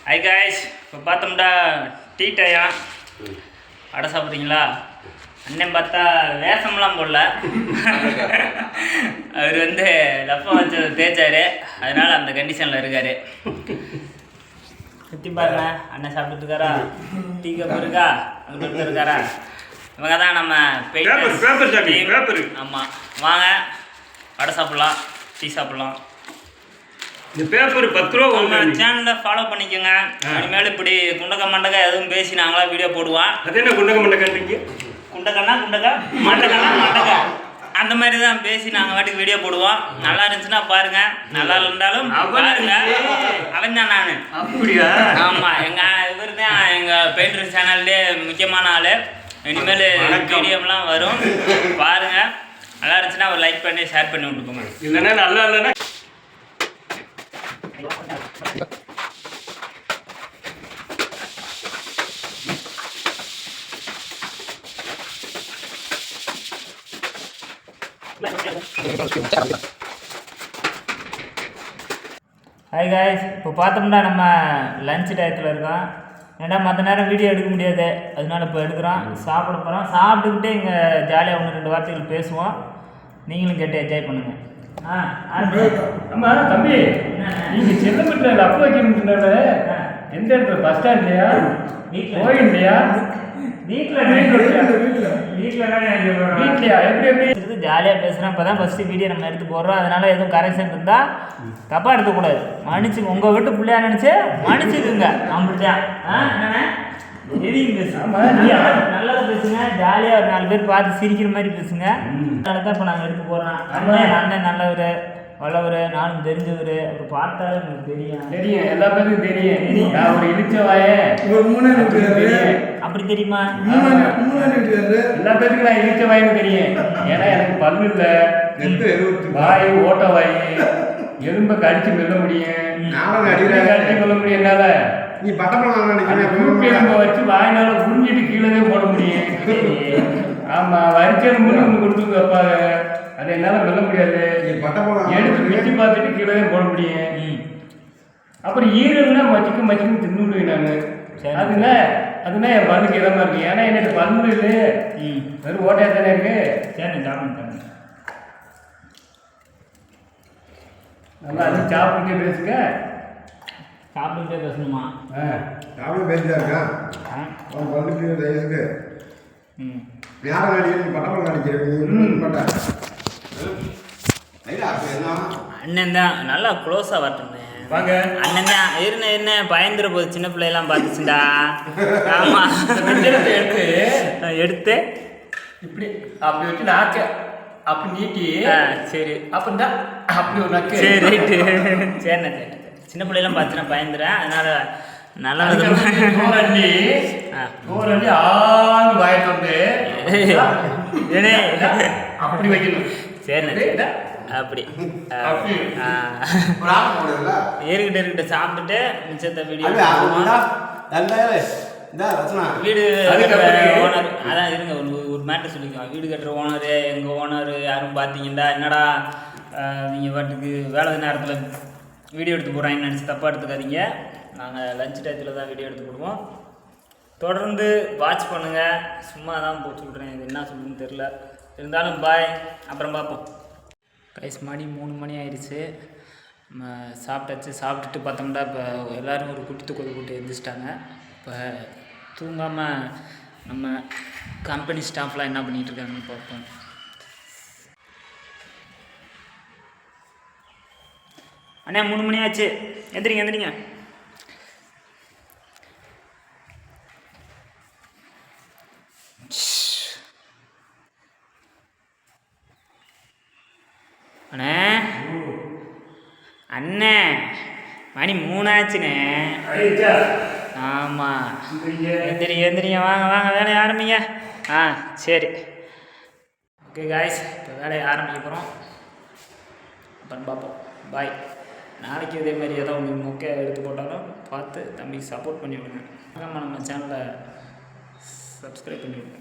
High guys, இப்போ பார்த்தோம்டா tea time. அடை சாப்பிட்றீங்களா? அண்ணன் பார்த்தா வேஷம்லாம் போடல. அவர் லப்பம் வச்சதை தேய்ச்சாரு, அதனால அந்த கண்டிஷனில் இருக்காரு. சுற்றி பாருங்க, அண்ணன் சாப்பிட்டு இருக்காரா? டீ கப் இருக்கா? அங்கே இருக்காரா? இவங்க தான் நம்ம பேப்பர். ஆமாம், வாங்க அடை சாப்பிட்லாம், டீ சாப்பிட்லாம். இந்த பேப்பர் 10 ரூபா. நம்ம சேனலில் ஃபாலோ பண்ணிக்கோங்க. இனிமேல் இப்படி குண்டக்க மண்டக்கா எதுவும் பேசி நாங்களாம் வீடியோ போடுவோம். அது என்ன குண்டக்க மண்டக்கான்றீங்க? குண்டக்கன்னா குண்டக்கா, மண்டக்கன்னா மண்டக்கா, அந்த மாதிரி தான் பேசி நாங்கள் வாட்டுக்கு வீடியோ போடுவோம். நல்லா இருந்துச்சுன்னா பாருங்க, நல்லா இருந்தாலும் பாருங்க. அவன் தான் நான். அப்படியா? ஆமாம், இவர் தான் எங்கள் பெயிண்டர் சேனல்லே முக்கியமான ஆள். இனிமேல் வீடியோலாம் வரும், பாருங்க. நல்லா இருந்துச்சுன்னா ஒரு லைக் பண்ணி ஷேர் பண்ணி விட்டுக்கோங்க. இல்லைன்னா நல்லா இல்லைன்னா ஹாய் காய்ஸ், இப்போ பார்த்தோம்னா நம்ம லஞ்ச் டயத்தில் இருக்கோம். ஏன்னா மற்ற நேரம் வீடியோ எடுக்க முடியாது, அதனால இப்போ எடுக்கிறோம். சாப்பிட போகிறோம். சாப்பிட்டுக்கிட்டே இங்கே ஜாலியாக 1-2 வார்த்தைகள் பேசுவோம். நீங்களும் கேட்டு என்ஜாய் பண்ணுங்கள். ஆமா தம்பி, நீங்க செல்லப்பட்ட அப்ப வைக்கணும்னால எந்த இடத்துல? பஸ் ஸ்டாண்ட்லையா? கோயில்லையா? வீட்லையா? எப்படி ஜாலியாக பேசுகிறேன். இப்போ தான் ஃபஸ்ட்டு வீடியோ நம்ம எடுத்து போடுறோம், அதனால் எதுவும் கரெக்ஷன் இருந்தால் தப்பாக எடுத்துக்கூடாது. மன்னிச்சுங்க, உங்கள் வீட்டு பிள்ளையா நினச்சி மன்னிச்சுக்குங்க. அப்படிதான் என்னண்ணே எதையும் பேசுங்க, நல்லது பேசுங்க. ஜாலியாக ஒரு 4 பேர் பார்த்து சிரிக்கிற மாதிரி பேசுங்க. அதனால தான் இப்போ நாங்கள் எடுத்து போடுறோம். அண்ணன் நல்லவர், வல்லவர், நானும் தெரிஞ்சவர். அப்புறம் பார்த்தாலே உங்களுக்கு தெரியும். எல்லா பேருக்கும் தெரியும். நான் ஒரு இழிச்சவாயே அப்படி தெரியுமா? எல்லா பேருக்கும் நான் இழிச்சவாயின்னு தெரியும். ஏன்னா எனக்கு பல்லு இல்லை, வாய் ஓட்ட வாய், எலும்பை கடிச்சு மெல்ல முடியும், கடிச்சு மெல்ல முடியும். என்னால நீ பட்டப்பழம் எலும்பை வச்சு வாயினால புரிஞ்சிட்டு கீழே போட முடியும். ஆமா, வரிச்சல் மூணு ஒன்று கொடுத்து வைப்பாங்க, அது என்னால் மெல்ல முடியாது. எடுத்து மிச்சி பார்த்துட்டு கீழே போட முடியும். அப்புறம் ஈரல்னா மச்சிக்கும் தின்னுடுவேன் நான். அதுனா என் பல்லுக்கு இதமாக இருக்கு. ஏன்னா என்னோட பல்லு இல்லை, வெறும் ஓட்டையாக தானே இருக்கு. சரி, சாப்பிடுங்க. நல்லா அது சாப்பிட்டுட்டே பேசுங்க. சாப்பிட்டுட்டே பேசணுமா? சாப்பிட்டு பேசிட்டா இருக்கான். பல்லுக்கு வயசுக்கு யாரை நடிக்கிறீங்க? பட்டப்பழம் நடிக்கிறீங்க. அண்ணன் தான் நல்லா க்ளோஸாக வரட்டுமே. வாங்க அண்ணன் தான் என்ன பயந்துட போகுது. சின்ன பிள்ளையெல்லாம் பார்த்துச்சுண்டா. ஆமாம், எடுத்து இப்படி அப்படி வச்சு நாக்க அப்படி நீட்டி. சரி, அப்படின்னா அப்படி ஒரு நக்கு. சரி, ரைட்டு. சரிண்ணே, சின்ன பிள்ளையெல்லாம் பார்த்துனா பயந்துறேன். அதனால நல்ல நூறள்ளி ஆண்டு வாயிட்டு வந்து அப்படி வைக்கணும். சரிண்ணே, அப்படி இருக்கட்ட சாப்பிட்டுட்டு மிச்சத்தை வீடியோ வீடு ஓனர். அதான் இருங்க, ஒரு மேட்டர் சொல்லிக்குவோம். வீடு கட்டுற ஓனரு, எங்கள் ஓனர் யாரும் பார்த்தீங்கன்னா என்னடா நீங்கள் பாட்டுக்கு வேலை நேரத்தில் வீடியோ எடுத்து போகிறாங்கன்னு நினச்சி தப்பாக எடுத்துக்காதீங்க. நாங்கள் லஞ்ச் டயத்தில் தான் வீடியோ எடுத்து போடுவோம். தொடர்ந்து வாட்ச் பண்ணுங்கள். சும்மா தான் சொல்கிறேன், இது என்ன சொல்லுன்னு தெரில. இருந்தாலும் பாய், அப்புறம் பார்ப்போம். கைஸ், மணி 3 மணி ஆயிடுச்சு. நம்ம சாப்பிட்டாச்சு. சாப்பிட்டுட்டு பார்த்தோம்னா இப்போ எல்லோரும் ஒரு குட்டி தூக்கத்தை கூட்டி எழுந்திரிச்சிட்டாங்க. இப்போ தூங்காமல் நம்ம கம்பெனி ஸ்டாஃப்லாம் என்ன பண்ணிகிட்டு இருக்காங்கன்னு பார்ப்போம். அண்ணா 3 மணி ஆச்சு, எந்திரிங்க. அண்ணே மணி 3 ஆச்சுண்ணே. ஆமாம், எந்திரிங்க, வாங்க வேலையை ஆரம்பிங்க. சரி, ஓகே காய்ஸ், இப்போ வேலையை ஆரம்பிக்க போகிறோம். அப்புறம் பார்ப்போம். பாய். நாளைக்கு இதே மாதிரி ஏதோ உங்களுக்கு மொக்கை எடுத்து போட்டாலும் பார்த்து தம்பிக்கு சப்போர்ட் பண்ணி விடுங்க. நம்ம சேனலை சப்ஸ்கிரைப் பண்ணி விடுங்க.